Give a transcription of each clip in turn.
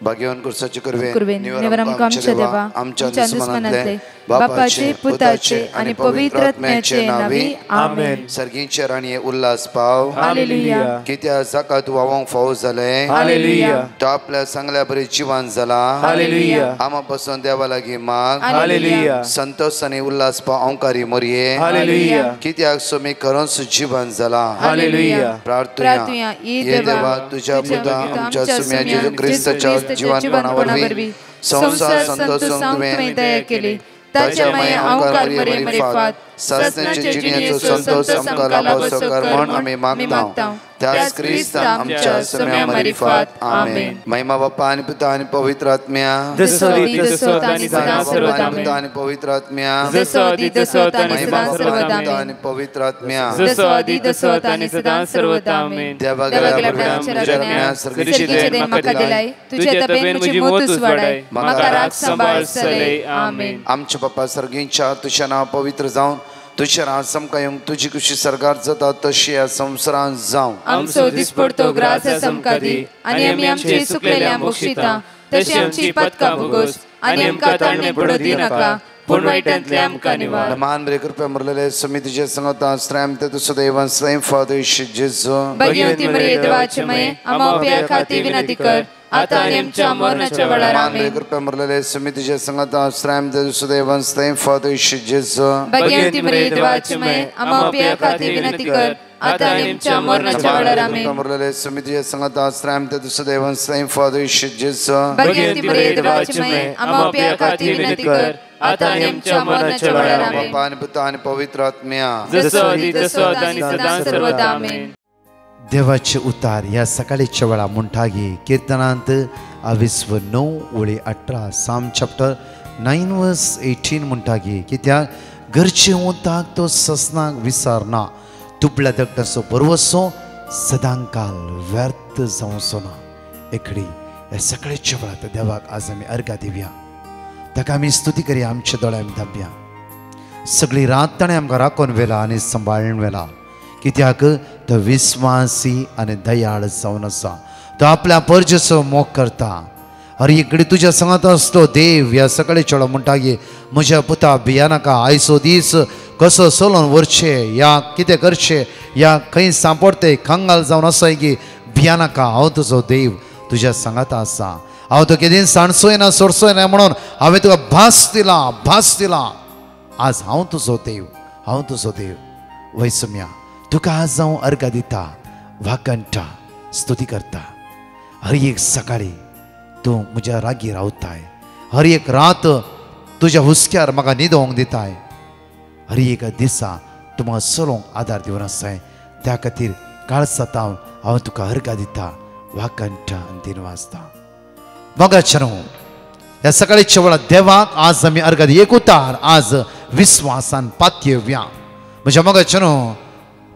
भाग्यवान कुर्साचे कुर्वेन निवरम आमच्या देवा आमच्या दुश्मनांतले बापाचे पुताचे आणि पवित्र आत्म्याचे नावी आमेन. सर्गींचे राणी उल्हास पाव हालेलुया. कित्या जाका तू वावंक फावो जाले हालेलुया. तो आपल्या चांगल्या बरी जिवान जाला हालेलुया. आमा पासून देवा लागीं माग हालेलुया. संतोष आणि उल्हास पाव अंकारी मोरये हालेलुया. कित्याक सोमी करोंस जिवान जाला हालेलुया. प्रार्थना ये देवा तुझ्या पुता आमच्या सुम्या जेजू ख्रिस्ताच्या जीवनपणावरवी संसार संतोषांक तुवें दया केली. ताच्या माया अंकार मरे मरे फात सासण्याचे जिण्याचो संतोष आमकां लाभो कर म्हण आमी मागता. त्याच ख्रिस्त आमच्या सुम्या मरिफात आमेन. महिमा बाप्पा आणि पिता आणि पवित्र आत्म्या जसो आदी तसो आणि सदा सर्वदा पिता आणि पवित्र आत्म्या जसो आदी तसो आणि सदा सर्वदा आणि पवित्र आत्म्या जसो आदी तसो आणि सदा सर्वदा आमेन. देवागला प्रभुच्या सर्गीचे देन म्हाका दिलाय. तुझ्या तबेन म्हजी मोतूस वाडाय. म्हाका राख सांबाळ सलय आमेन. आमच्या बाप्पा सर्गींच्या तुझ्या नाव पवित्र जावन तुझ्या नाव समका येवंक तुझी खुशी सरकार जाता तशी ह्या संवसारांत जावं. आमचो दिसपडतो ग्रास समका दी आनी आमी आमची सुकलेल्या बक्षिता तशी आमची पदकां भोगोस आनी आमकां ताळणे पडू दी नाका पूण वायटांतले आमकां निवार. मान बरे कृपया मरलेले समितीचे संगता श्रम ते तुझं देवान स्वयं फादर जेजू भगवती मरिये देवाचे मये आम्हा उपया खाती विनंती कर आता आणि आमच्या मरणाच्या वेळार आमेन. कृपया मरलेले समितीचे संगता श्रम ते तुझं देवान स्वयं फादर जेजू भगवती मरिये देवाचे मये आम्हा उपया खाती विनंती कर आता आणि आमच्या मरणाच्या वेळार आमेन. मरलेले समितीचे संगता श्रम ते तुझं देवान स्वयं फादर जेजू भगवती मरिये देवाचे मये आम्हा उपया खाती विनंती कर आता आणि आमच्या मरणाच्या वेळार आमेन. बाप्पा आणि पिता आणि पवित्र आत्म्या जसो आदी तसो आणि सदा सर्वदा आमेन. देवाचे उतार ह्या सकाळीच्या वेळा म्हणटागी कीर्तनांत 29:18 साम चॅप्टर 9:18 म्हणटागी कित्याक घरचे उताक तो ससनाक विसरना तुपल्या दगडाचो परवसो सदांकाल व्यर्थ जावचो ना. एकडी ह्या सकाळीच्या वेळा देवाक आज आमी अर्घा दिवया. ताका आमी स्तुती करया. आमच्या दोळ्यांक धांबया. सगळी रात ताणें आमकां राखून व्हेला आनी सांबाळून व्हेला. कित्याक तो विस्वासी आनी दयाळ जावन आसा. तो आपल्या परजेचो मोग करता. अरे इकडे तुज्या सांगात असतो देव ह्या सकाळी चेडो म्हणटागे म्हज्या पुता भिया नाका. आयचो दीस कसो चलोवन व्हरचे या कितें करचें या खंय सांपडते खंगाल जावन आसाय की भिया नाका. हांव तुजो देव तुज्या सांगात आसा. हांव तो केदीन सांडचोय ना सोडचोय ना म्हणून हांवें तुका भास दिला. आज हांव तुजो देव. वैसम्या तुका आज हांव अर्घा दिता वाकंटा स्तुती करता. हर एक सकाळी तूं म्हज्या रागी रावताय. हर एक रात तुज्या हुस्क्यार म्हाका न्हिदोवंक दिताय. हर एक दिसा तूं म्हाका चलोवंक आदार दिवन आसाय. त्या खातीर काळ सतावन हांव तुका अर्घा दिता वाकंटा आनी दिन वाजता. मोगाचें ह्या सकाळीच्या वेळा देवाक आज आमी अर्घा दी. एक उतार आज विस्वासान पातयेवया. म्हज्या मोगाचें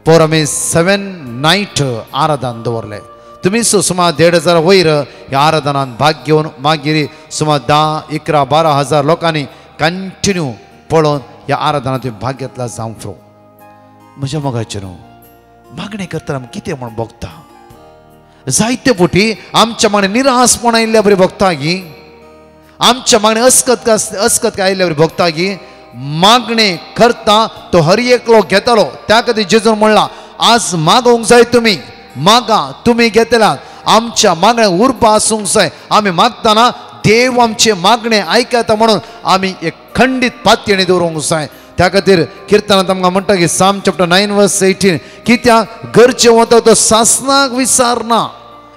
पोर आमी 7 नायट आराधन दवरले. तुमी सुमार 1,500 वयर ह्या आराधनान भाग घेवन मागीर सुमार 10-11-12 हजार लोकांनी कंटिन्यू पळोवन ह्या आराधनात तुवें भाग घेतला जावं फ्रो. म्हज्या मोगाचें मागणी करतना आमी कितें म्हूण भोगता. जायते फावटी आमच्या मागणे निरासपण आयिल्ल्या बरी भोगता गी. आमच्या मागणे अस्कत आयिल्ल्या बरी भोगता गी. मागणे करता तो हर एकलो घेतलो. त्या खातीर जेजून म्हणला आज मागोवंक जाय तुमी मागा तुमी घेतल्यात. आमच्या मागणे उरपा आसूंक जाय. आमी मागतना देव आमचे मागणे आयकता म्हणून आमी एक खंडीत पातयेणी दवरूंक जाय. त्या खातीर कीर्तनांत आमकां म्हणटा की साम चॅप्टर 9:18 कित्याक गरजे वता तो सासनाक विसरना.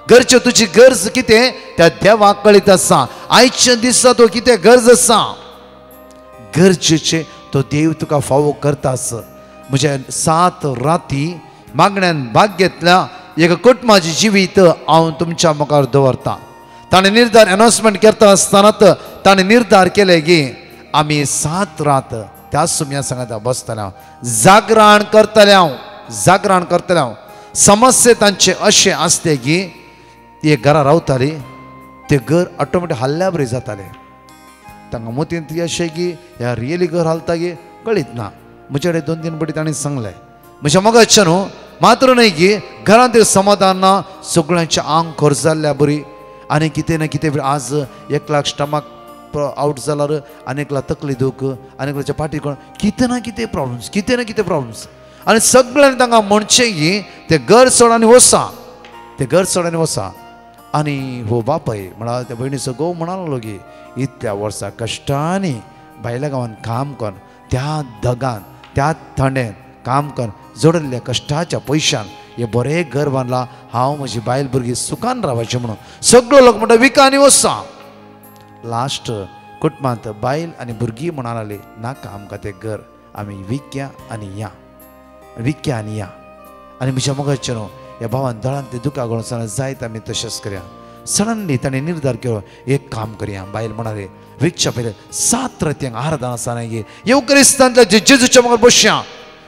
गरजे तुजी गरज कितें त्या देवाक कळीत आसा. आयच्या दिसा तो कितें गरज आसा गरजेचे तो देव तुका फावो करतास. म्हज्या 7 राती मागण्यान भाग घेतल्या एक कुटुंबाची जिवीत हांव तुमच्या मुखार दवरता. ताणें निर्धार अनाउन्समेंट करता आसतना ताणें निर्धार केले की आमी 7 रात त्या सुम्या सांगता बसतले जागरण करतले. समस्या तांचे अशें आसते की ती एक घरा रावताली ते घर ऑटोमॅटीक हल्ल्या बरी जाताले. तांकां मोतीन ती अशें की ह्या रियली घर हालता गे कळीत ना. म्हजे कडेन 2-3 फावटी ताणें सांगलें. म्हज्या मोगाचें न्हू मात्र न्हय की घरांत समाधान ना. सगळ्यांचें आंग खोर जाल्ल्या बरी आनी कितें ना कितें आज एकल्याक स्टमक आउट जाल्यार आनेकला तकली दूख आनेकल्याच्या पाटी कोण कितें ना कितें प्रॉब्लेम्स आनी सगळ्यांनी तांकां म्हणचें की ते घर सोड आनी वसा आनी हो बापाय म्हळ्यार त्या भयणीचो घोव म्हणा लागलो की इतल्या वर्सां कश्टांनी भायल्या गांवांत काम कर त्या धगान त्या थंडेन काम कर जोडल्ल्या कश्टाच्या पयशान हे बरें घर बांदलां हांव म्हजी बायल भुरगीं सुखान रावचें म्हणून सगळो लोक म्हणटा विका आनी वसा लास्ट कुटुंबांत बायल आनी भुरगीं म्हणा लागली नाका आमकां तें घर आमी विकया आनी या आनी म्हज्या मोगाचें न्हू ह्या भावान दळान तें दुकां घालून सांगलें जायत आमी तशेंच करया सडनली ताणें निर्धार केलो एक काम करया बायल म्हणाले विकच्या पयलें 7 रातयांक आराधना आसा गे येवकरिस्तांतल्या जेजूच्या मुखार बसया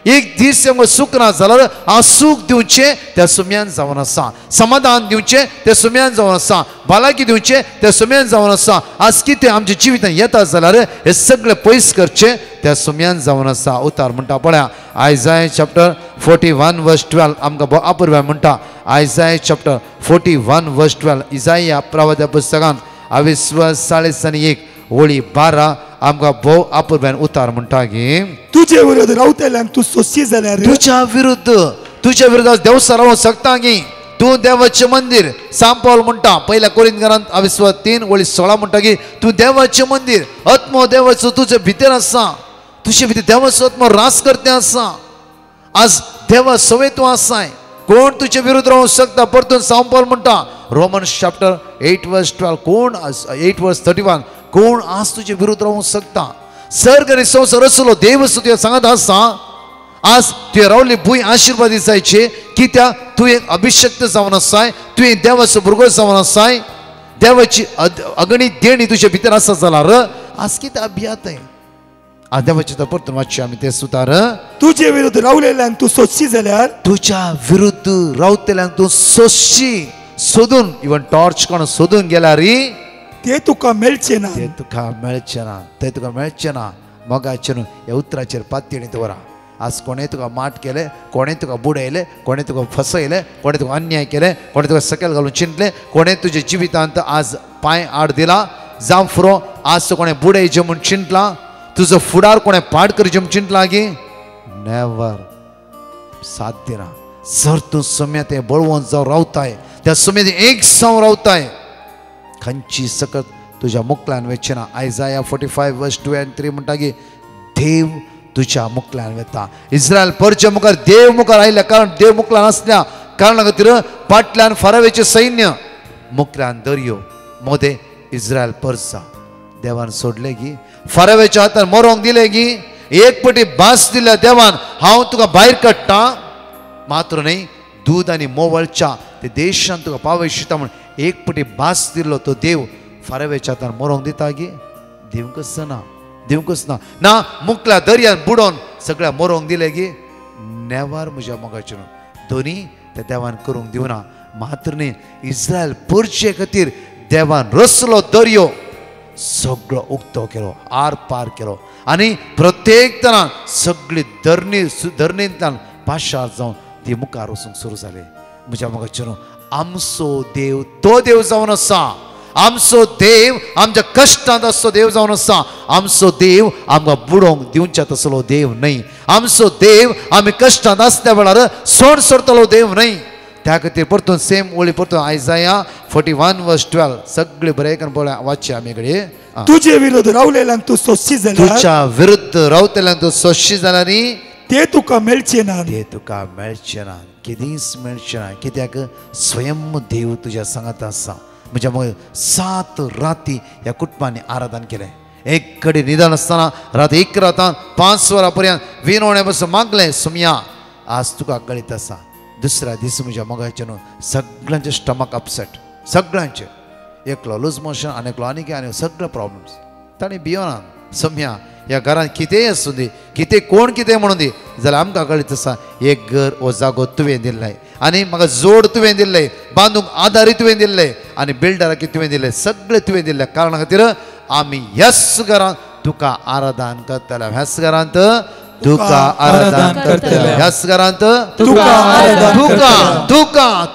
एक दीस आमकां सूख ना जाल्यार हांव सूख दिवचें त्या सुम्यान जावन आसा समाधान दिवचें त्या सुम्यान जावन आसा भलायकी दिवचें त्या सुम्यान जावन आसा आज कितें आमच्या जिवितांत येता जाल्यार हे सगळें पयस करचें त्या सुम्यान जावन आसा उतार म्हणटा पळया आयजाय चॅप्टर 41 वर्स 12 आमकां अपूर्व म्हणटा आयजाय चॅप्टर 41 वर्स 12 इसाया प्रवाद्या पुस्तकांत 21:1 ओळी 12 आमकां भोव अपूर्व्यान उतार म्हणटा की तुजे विरोध रावतल्यान तूं सोंशी जाल्यार तुज्या विरुद्ध देवसा रावूंक शकता की तूं देवाचें मंदिर सांत पौल म्हणटा पहिल्या कोरिंथीकांत 3 ओळी 16 म्हणटा की तूं देवाचें मंदिर आत्मो देवाचो तुजे भितर आसा तुजे भितर देवाचो आत्मो रास करते आसा आज देवा सवय तूं आसाय कोण तुजे विरुद्ध रावूंक शकता परतून सांत पौल म्हणटा रोमन्स चॅप्टर 8 वर्स 12 कोण 8 वर्स 31 कोण आज तुजे विरुद्ध रावूंक शकता सर्ग आनी संवसार रचलो देव तुवें सांगत आसा आज तुवें रावली भूंय आशिर्वादीत जायचे कित्याक तूं एक अभिशक्त जावन आसाय तुवें देवाचो भुरगो जावन आसाय देवाची अगणित देणी तुजे भितर आसा जाल्यार आज कितें अभियात आज देवाचे परतून वाचचे आमी ते सुतार तुजे विरुद्ध रावलेल्यान तूं सोंशी जाल्यार तुज्या विरुद्ध रावतल्यांक तूं सोंशी सोदून इवन टॉर्च कोण सोदून गेल्यार ते तुका मेळचें ना ते तुका मेळचें ना मोगाचें न्हू ह्या उतराचेर पातयेणी दवरा आज कोणें तुका माट केलें कोणें तुका बुडयलें कोणें तुका फसयलें कोणें तुका अन्याय केलें कोणें तुका सकयल घालून चिंतलें कोणें तुज्या जिवितांत आज पांय आड दिला जावं फुरो आज कोणें बुडयचें म्हूण चिंतलां तुजो फुडार कोणें पाड करचें म्हूण चिंतलां की नेवर साध्य ना जर तूं सम्या तें बळवंत जावन रावताय त्या सम्या एक जावन रावताय खंयची सकत तुज्या मुखल्यान वेचचें ना आयजाया 45 वर्स 2 and 3 म्हणटा की देव तुज्या मुखल्यान वेता इस्रायल परच्या मुखार देव मुखार आयल्या कारण देव मुखल्यान आसल्या कारणा खातीर फाटल्यान फारावेचें सैन्य मुखल्यान दर्यो मोदे इस्रायल परसा देवान सोडले की फारावेच्या हातान मरोंक दिले की एक पटी भास दिल्या देवान हांव तुका भायर काडटा मात्र न्ही दूध आनी मोवळच्या ते देशान तुका पावयशिता म्हण एक पटी भास दिल्लो तो देव फारावेच्या हातान मरोंक दिता की दिवंकच ना मुखल्या दर्यान बुडोवन सगळ्या मरोंक दिले की नेवार म्हज्या मोगाचें दोनी त्या देवान करूंक दिवना मात्र न्ही इस्रायल परचे खातीर देवान रचलो दर्यो सगळो उक्तो केलो आर पार केलो आनी प्रत्येक तरान सगळी धरणींतल्यान पाशार जावन ती मुखार वचूंक सुरू जाली म्हज्या मोगाचें आमचो देव तो देव जावन आसा आमचो देव आमच्या कश्टांत असो देव जावन आसा आमचो देव आमकां बुडोवंक दिवच्या तसलो देव न्हय आमचो देव आमी कश्टांत आसल्या वेळार सोड सोडतलो देव न्हय त्या खातीर परतून सेम ओळी परतून आयजाया 41 वर्स 12 सगळे बरें करून पळय वाचचे आमी कडेन तुजे विरुद्ध रावलेल्यान तूं सोंशी जाल्यार तुज्या विरुद्ध रावतल्यान तूं सोंशी जाल्यार ते तुका मेळचें ना केदींच मेळचें ना कित्याक स्वयं देव तुज्या सांगात आसा म्हज्या मग 7 राती ह्या कुटुंबांनी आराधन केलें एक कडेन निदान आसतना राती 1 रातान 5 वरां पर्यंत विनवण्या पासून मागलें सुमया आज तुका कळीत आसा दुसऱ्या दीस म्हज्या मोगाचें न्हू सगळ्यांचे स्टमक अपसेट सगळ्यांचे एकलो लूज मोशन आनी एकलो आनी सगळे प्रॉब्लेम्स ताणें भियोनान सम्या ह्या घरांत कितेंय आसूं दी कितें कोण कितें म्हणून दी जाल्यार आमकां कळीत आसा एक घर हो जागो तुवें दिल्ले आनी म्हाका जोड तुवें दिल्ले बांदूंक आदारी तुवें दिल्ले आनी बिल्डराक तुवें दिल्ले सगळे तुवें दिल्ले कारणा खातीर आमी ह्याच घरांत तुका आराधन करतले ह्याच घरांत तुका आराधन करतले ह्याच घरांत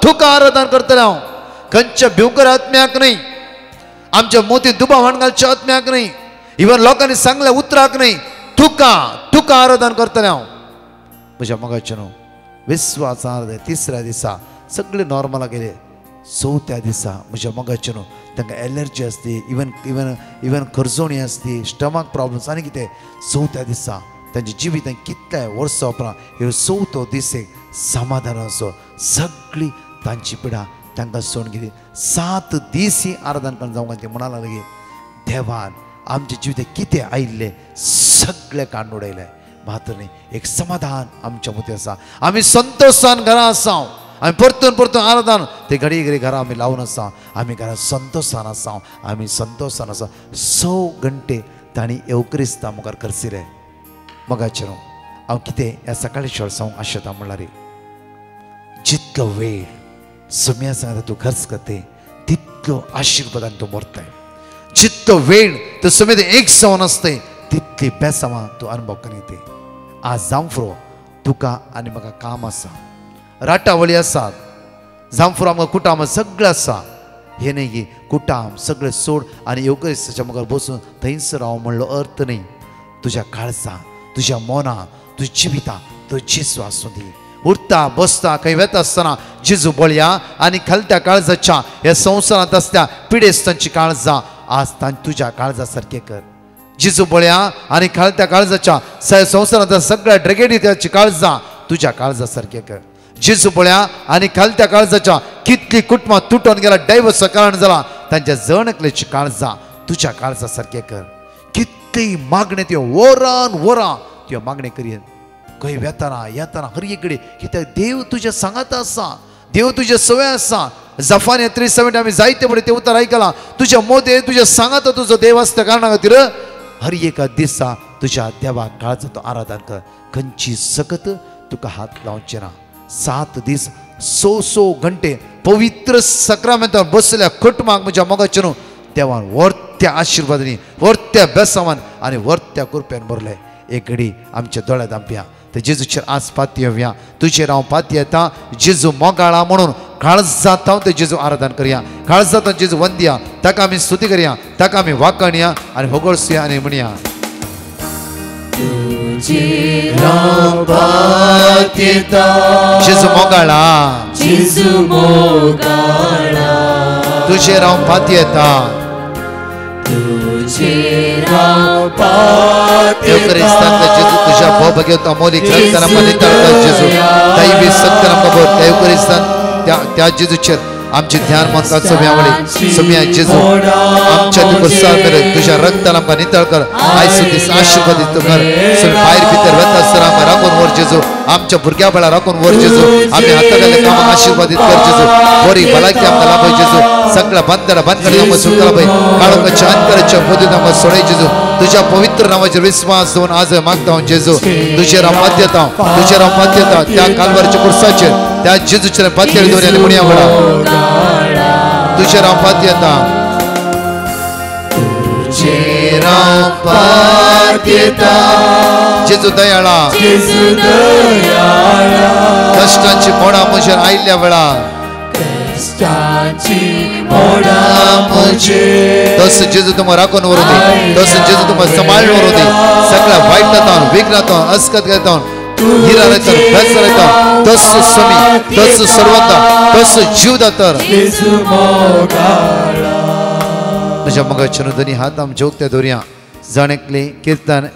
तुका आराधन करतले हांव खंयच्या भिवकर आत्म्याक नाही, आमच्या मोती दुबा घालच्या आत्म्याक नाही, इवन लोकांनी सांगल्या उतराक नाही, तुका तुका आराधन करतले हांव. म्हज्या मगाचे न्हू विश्वास आराधन. तिसऱ्या दिसा सगळे नॉर्मला गेले. चवथ्या दिसा म्हज्या मगाचे न्हू तांकां एलर्जी आसली, इवन खर्जोणी आसली, स्टमक प्रॉब्लम्स आनी कितें. चवथ्या दिसा तांच्या जिवितांत कितल्या वर्सां उपरांत ह्यो चवथो दीस एक समाधान असो सगळी तांची पिडा तांकां सोडून गेली. 7 दीस ही आराधन करून जावंक ते म्हणा लागले देवान आमच्या जिवितांत कितें आयिल्लें सगळें काडून उडयलें. मात्र न्ही एक समाधान आमच्या मदीं आसा. आमी संतोशान घरां आसा. आमी परतून परतून आराधन ते घडी घडी घरां आमी लावन आसा. आमी घरां संतोशान आसा. आमी संतोशान आसा. 6 घंटे तांणी येवक्रिस्तां मुखार करसिले. मगाचे न्हू हांव कितें ह्या सकाळी शेळ सांगूंक आशेता म्हणल्यार जितलो वेळ सुम्या सांगता तूं खर्च करते तितलो आशिर्वादान तूं मरताय. जितलो वेळ तो सुमेद एक जावन आसते तितली बेसांवां तूं अनुभव करून येते. आज जांफरो तुका आनी म्हाका काम आसा, राटावळी आसात, जांफरो आमकां कुटाम सगळें आसा. हे न्ही की कुटाम सगळें सोड आनी येवक्रिस्ताच्या मुखार बसून थंयच राव म्हणलो अर्थ न्ही. तुज्या काळजां, तुज्या मोना, तुज्या जिवितां तो जेजू आसूं दी. उठता बसता खंय वेता आसतना जेजू बळया आनी खालत्या काळजाच्या ह्या संवसारांत आसल्या पिडेस्तांची काळजां आज तुज्या काळजा सारकें कर. जेजू बळया आनी खालत्या काळजाच्या संवसारांत सगळ्या ड्रेगेडीची काळजां तुज्या काळजा सारकें कर. जेजू बळया आनी खालत्या काळजाच्या कितली कुटुंबां तुटून गेला, डायवर्स कारण जाला, तांच्या जणकलेची काळजां तुज्या काळजा सारकें कर. कितली मागणी त्यो वरान वरां त्यो मागणी करीत खंय वेताना येताना हर एक कडेन कित्याक देव तुज्या सांगात आसा, देव तुज्या सवय आसा. जफान्या 3:7 आमी जायते बरें ते उतर आयकलां. तुज्या मोदे तुज्या सांगात तुजो देव आसता कारणा खातीर हर एका दिसा तुज्या देवाक काळजाचो आराधन कर. खंयची सकत तुका हात लावचे ना. 7 दीस 6 घंटे पवित्र सक्रामेंतान बसल्या कुटुंबाक म्हज्या मोगाचे न्हू देवान वर्त्या आशिर्वादांनी, वर्त्या बेसावान आनी वर्त्या कृपेन भरले. एक घडी आमच्या दोळ्यांत आमप्या ते जेजूचेर आज पाती येवया. तुजेर हांव पाती येता. जेजू मोगाळा म्हणून काळजांत हांव ते जेजू आराधन करया, काळजांत जेजू वंदया, ताका आमी स्तुती करया, ताका आमी वाखणया आनी होगोळसया आनी म्हणया जेजू मोगाळा, तुजेर हांव पाती येता. येवक्रिस्तांतले जेजू तुज्या भोवभोगेवता अमोलीक रक्तान आमकां नितळटा. जेजू दैवी सत्यान आमकां भर. त्या येवक्रिस्तान त्या जेजूचेर आमचे ध्यान मनकाचो मेवळी सुम्या जेजू आमच्या दुखसार कर. तुज्या रक्तान आमकां नितळ कर. आयचो दीस आशिर्वादीत कर. भायर भितर वेता आसतना आमकां राखून व्हर जेजू. आमच्या भुरग्या बळा राखून व्हर जेजू. आमी हातागेल्या कामाक आशिर्वादीत कर जेजू. बरी भलायकी आमकां लाभय जेजू. सगळ्या बंदरा बंदकडे आमकां सुटका लाभय. काळोखाच्या अंतराच्या मदींत आमकां सोडय जेजू. तुज्या पवित्र नांवाचेर विश्वास दवरून आज मागता हांव जेजू. तुजेर हांव पाती येता, तुजेर हांव पाती येता. त्या कालवारच्या कुर्साचेर त्या जेजूचेर पाती दवरया आनी म्हणया बळा तुजेर हांव पाती येता. तुजेर हांव पाती येता. जेजू दयाळा, कश्टांची मोडां म्हजेर आयिल्ल्या वेळार तस जेजू तुमकां राखून व्हरू दी. तस जेजू तुमकां सांबाळून व्हरू दी. सगळ्या वायटांतल्यान विघ्नांतल्यान अस्कतांतल्यान हिरा रयतान बेस रयतान तस समी तस सर्वता तस जीव दातर म्हज्या मोगाच्या दोनी हात आम जोगत्या दवरया. जाणेकली कीर्तन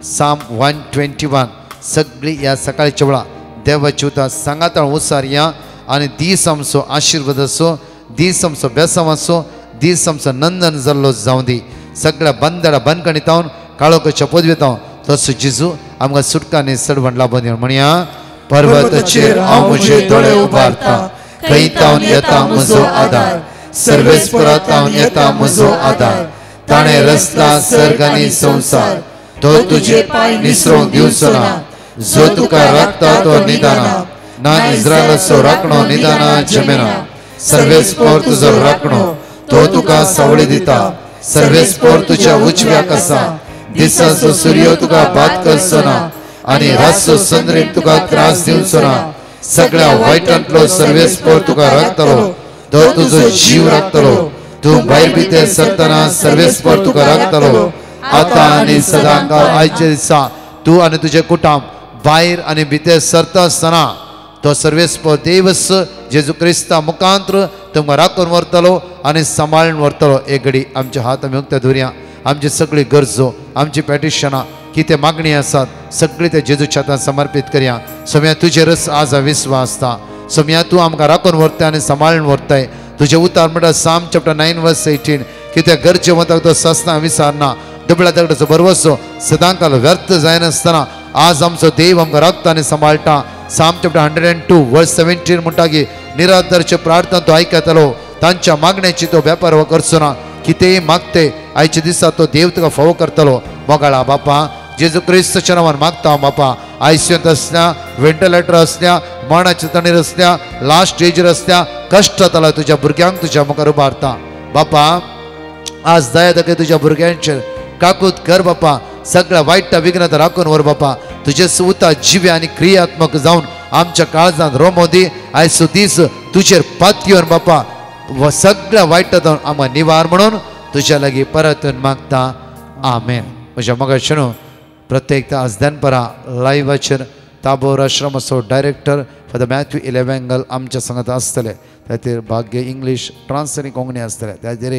साम 121 सगळी ह्या सकाळच्या वेळा देवाची उतां सांगाताळ उसारया आनी दीस आमचो आशिर्वाद असो, दीस आमचो बेसांव असो, दीस आमचो नंदन जाल्लो जावं दी. सगळ्या बंदडा बंदकणितावन काळोखाच्या पदवेतावन तसो जेजू आमकां सुटका आनी सडवण लाभून दिवन म्हणया पर्वताचेर हांव म्हजे दोळे उबारता. खंयतावन येता म्हजो आदार. सर्वेस्परांतावन येता म्हजो आदार. ताणें रचला सर्ग आनी संवसार. तो तुजे पांय निसरोवंक दिवचो ना. जो तुका राखता तो निदाना. ना इस्रायलाचो राखणो निदाना जमेना. सर्वेस्पर तुजो राखणो तो तुका सावळी दिता. सर्वेस्पर तुज्या उजव्याक आसा. दिसाचो सूर्य तुका बात करचो ना आनी रातचो चंद्रीक तुका त्रास दिवचो ना. सगळ्या वायटांतलो सर्वेस्पर तुका राखतलो. तो तुझो जीव राखतलो. तू भायर भितर सरतना सर्वेस्पर तुका राखतलो आता आनी सदांकाळ. आयच्या दिसा तू आनी तुझे कुटुंब भायर आनी भितर सरता आसतना तो सर्वेस्पर देवस जेजू क्रिस्ता मुखांतर तुमकां राखून व्हरतलो आनी सांबाळून व्हरतलो. एक घडी आमचे हात आमी उक्ते धरया. आमची सगळी गरजो आमची पॅटिशनां कितें मागणी आसात सगळी ते जेजूच्या हातांत समर्पीत करया. सोम्या तुजेरच आज विस्वास आसता. सोम्या तूं आमकां राखून व्हरताय आनी सांबाळून व्हरताय. तुजे उतार म्हणटा साम चॅप्टर 9:18 कित्याक गरजे वताक तो ससना विसारना. दुबळ्या दगडाचो बरवसो सदांकाल व्यर्थ जायनासतना आज आमचो देव आमकां राखता आनी सांबाळटा. साम चॅप्टर 102:17 म्हणटा की निराधारचे प्रार्थना तो आयकतलो. तांच्या मागण्याची तो बेपर्वा करचो ना. कितेंय मागते आयच्या दिसा तो देव तुका फावो करतलो. मोगाळा बापा जेजू क्रिस्ताच्या नांवान मागता बापा. आयसीयूंत असल्या व्हेंटिलेटर असल्या मरणाच्या तणीर असल्या लास्ट स्टेजीर असल्या कश्टांत आला तुज्या भुरग्यांक तुज्या मुखार उबारता बापा. आज दया दाखय तुज्या भुरग्यांचेर काकूत कर बापा. सगळ्या वाईट विघ्नात राखून वर बापा. तुझे सुता जिव्या आणि क्रियात्मक जाऊन आमच्या काळजांत रोमोदी आयसो दीस तुझेर पात घेवन बापा व सगळ्या वाईटांतून आमकां निवार म्हणून तुझ्या लागीं परतून मागता. आमेन. म्हज्या मगाशेनू प्रत्येक आज दनपरा लायव्हाचेर ताबोर आश्रम असो डायरेक्टर फॉर द मॅथ्यू 11 आमच्या सांगात आसतले. त्याचेर भाग्य इंग्लीश ट्रान्सलेट कोंकणी आसतले त्याचेर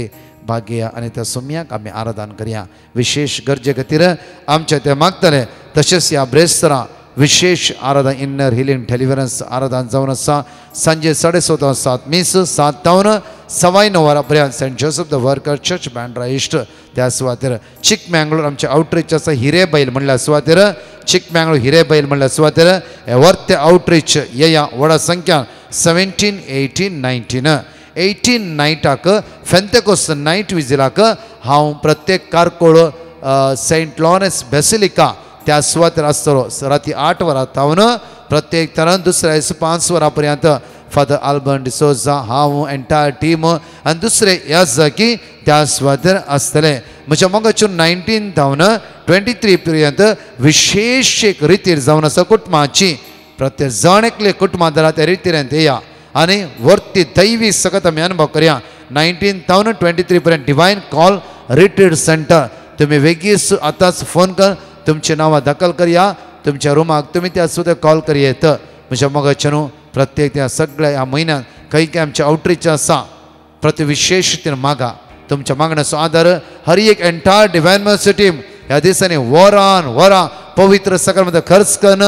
भाग्य आनी त्या सोम्याक आमी आराधन करया. विशेष गरजे खातीर आमचे ते मागतले. तशेंच ह्या ब्रेस्तरा विशेष आराधन इन्नर हिलिंग डेलिव्हरन्स आराधन जावन आसा. सांजे 7:30 मीस 7 सवाय 9 पर्यंत saint Joseph the worker church Bandra east. त्या सुवातेर चिकमंगळूर आमचे आउटरीच आसा. हिरेबैल म्हणल्या सुवातेर चिकमंगळूर हिरेबैल म्हणल्या सुवातेर हे वर्ते आउटरीच येया व्हडा संख्यान 17, 18, 19 18 नायटाक फेंतेकोस्त नायट विजिलाक हांव प्रत्येक कारकोळ सेंट लॉरेन्स बेसिलिका त्या सुवातेर आसतलो. राती 8 वरां तावन प्रत्येक तरान दुसऱ्या 5 वरां पर्यंत फादर आल्बर्ट डिसोजा हांव एंटायर टीम आनी दुसरे याजकी त्या सुवातेर आसतले. म्हज्या मोगाचेर 19 तावन 23 पर्यंत विशेष एक रितीर जावन आसा कुटुंबाची. प्रत्येक जण एकले कुटुंबादारा त्या रितीरेंत येया आनी वर्ती दैवी सकत आमी अनुभव करया. 19 तावन 23 पर्यंत डिवायन कॉल रिट्रीट सेंटर. तुम्ही वेगीच आतांच फोन कर तुमची नांवां दाखल करया. तुमच्या रुमाक तुम्ही त्या सुद्दां कॉल करयेत. म्हज्या मोगाचे न्हू प्रत्येक त्या सगळ्या ह्या म्हयन्यात खंय खंय आमचे आउटरीच आसा प्रति विशेष रितीन मागा. तुमच्या मागण्याचो आदार हर एक एंटायर डिवायन मर्सी टीम ह्या दिसांनी वरां पवित्र सकाळ खर्च करून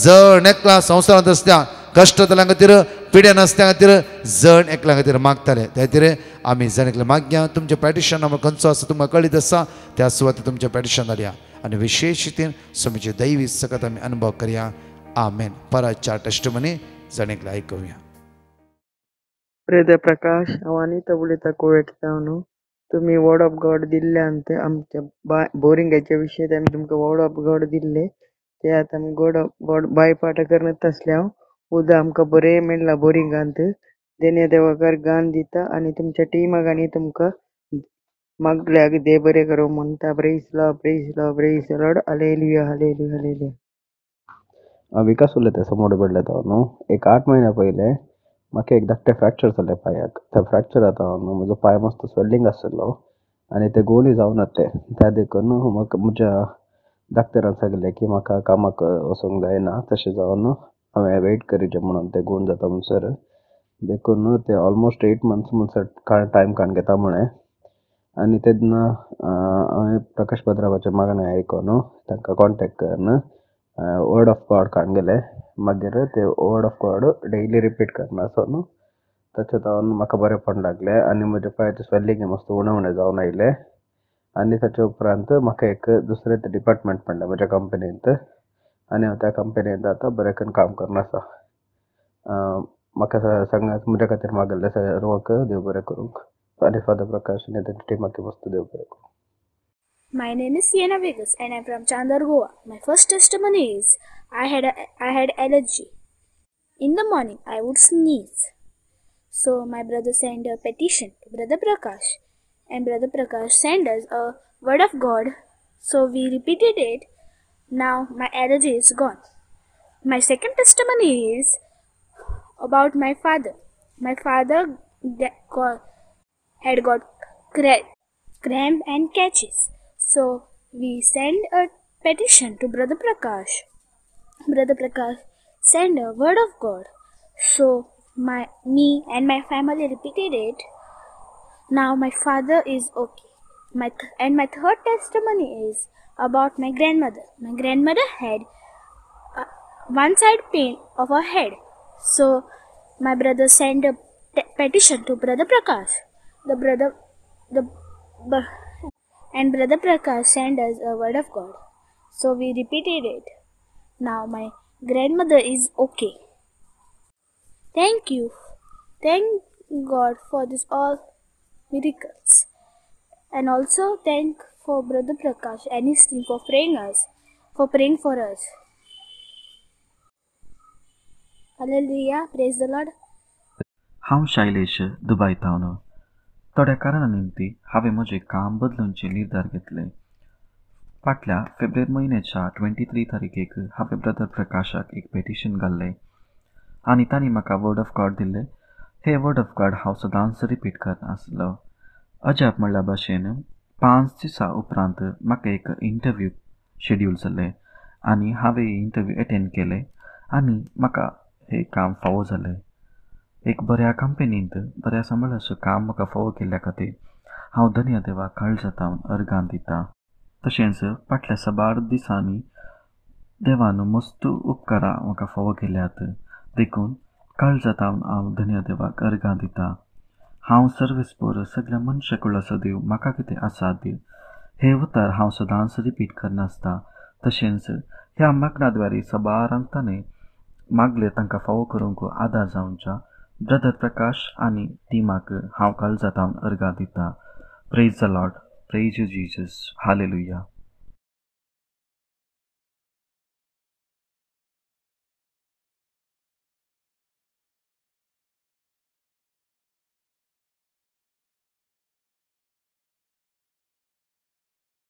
जण एकला संवसारांत आसल्या कश्टांतल्या खातीर पिड्यान आसल्या खातीर जण एकल्या खातीर मागताले. त्या खातीर आमी जण एकले मागया. तुमचें पॅटिशन नंबर खंयचो आसा तुमकां कळीत आसा त्या सुवातेर तुमचें पॅटिशन धाडया आनी विशेष रितीन स्वामीचे दैवी सकत आमी अनुभव करया. आमेन. परतच्या टेस्टमनी जण एकले आयकुया. ब्रदर प्रकाश हांव अनिता उलयतां कोवेट सावन. तुमी वर्ड ऑफ गॉड दिल्ल्यान ते आमच्या बोरिंगाच्या विशय आमी तुमकां वर्ड ऑफ गॉड दिल्ले ते आतां आमी वर्ड ऑफ गॉड बायपाठ करत आसल्या उदक आमकां बरें मेळ्ळां बोरिंगांत. देने देवाकार गान दिता आनी तुमच्या टिमाक आनी तुमकां मागल्याक देव बरें करूं म्हणटा. Praise lord praise lord praise lord. Hallelujah hallelujah hallelujah. विकास उलयता समोर पडले तो न्हू. एक 8 महिन्या पयले म्हाका एक धाकटे फ्रॅक्चर जाले पांयाक. त्या फ्रॅक्चर जाता न्हू म्हजो पांय मस्त स्वेलिंग आसलो आनी ते गोळी जावन ते त्या देखून म्हाका म्हज्या धाकटेरान सांगलें की म्हाका कामाक वचूंक जायना. तशें जावन हांवें वेट करीचें म्हणून ते गूण जाता म्हणसर देखून ते ऑलमोस्ट 8 months म्हणसर टायम काण घेता म्हणे. आनी तेन्ना हांवें प्रकाश भद्रावाचें मागणें आयकून तांकां कॉन्टेक्ट करून वर्ड ऑफ गॉड काण गेले. मागीर ते word of God daily repeat करना न्हू. ताचे जावन म्हाका बरेंपण लागलें आनी म्हज्या पांयाचें स्वेलिंग मस्त उणें उणें जावन आयलें. आनी ताचे उपरांत म्हाका एक दुसरें डिपार्टमेंट पडलें म्हज्या कंपनींत आनी हांव त्या कंपनींत आतां बरें करून काम करना आसा. म्हाका सांगात म्हज्या खातीर मागल्ले सर्वांक देव बरें करूंक आनी फादर प्रकाश आनी ताच्या टिमाक मस्त देव बरें करूंक. My name is Sienna Vegas and I'm from Chandar, Goa. My first testimony is I had allergy. In the morning I would sneeze. So my brother sent a petition to Brother Prakash and Brother Prakash sent us a word of God. So we repeated it. Now my allergy is gone. My second testimony is about my father. My father had got cramp and catches. So we sent a petition to Brother Prakash. Brother Prakash sent a word of God. So me and my family repeated it. Now my father is okay. My third testimony is about my grandmother. My grandmother had one side pain of her head. So my brother sent a petition to Brother Prakash. Brother Prakash sent us a word of God. So we repeated it. Now my grandmother is okay. Thank you. Thank God for this all miracles. And also thank for Brother Prakash and his team for praying for us. Hallelujah. Praise the Lord. हांव शैलेश दुबयतावन. थोड्या कारणा निमती हांवें म्हजें काम बदलूनचे निर्धार घेतले. फाटल्या February म्हयन्याच्या 23 तारखेक हांवें ब्रदर प्रकाशाक एक पेटिशन घाल्लें आनी तांणी म्हाका वर्ड ऑफ गॉड दिल्लें. हे वर्ड ऑफ गॉड हांव सदांच रिपीट करनासलो. अजाप म्हणल्या भाशेन 5 दिसां उपरांत म्हाका एक इंटरव्यू शेड्यूल जाल्लें आनी हांवें इंटरव्यू अटेंड केलें आनी म्हाका हें काम फावो जालें. एक बऱ्या कंपनींत बऱ्या सांबाळाचें काम म्हाका फावो केल्ल्या खातीर हांव धन्य देवाक काळजांतल्यान अर्गां दितां. तशेंच फाटल्या 7 दिसांनी देवान मस्त उपकारां म्हाका फावो केल्यात देखून काळजांतल्यान हांव धन्य देवाक अर्गां दितां. हांव सर्वेस्पोर सगळ्या मनशां देव म्हाका कितें आसा दी हे उतार हांव सदांच रिपीट करनासता. तशेंच ह्या मागणाद्वारे सबारांक ताणें मागले तांकां फावो करूंक आदार जावच्या ब्रदर प्रकाश आनी टिमाक हांव काळजांतल्यान अर्गां दितां. Praise the Lord. Praise you Jesus. Hallelujah.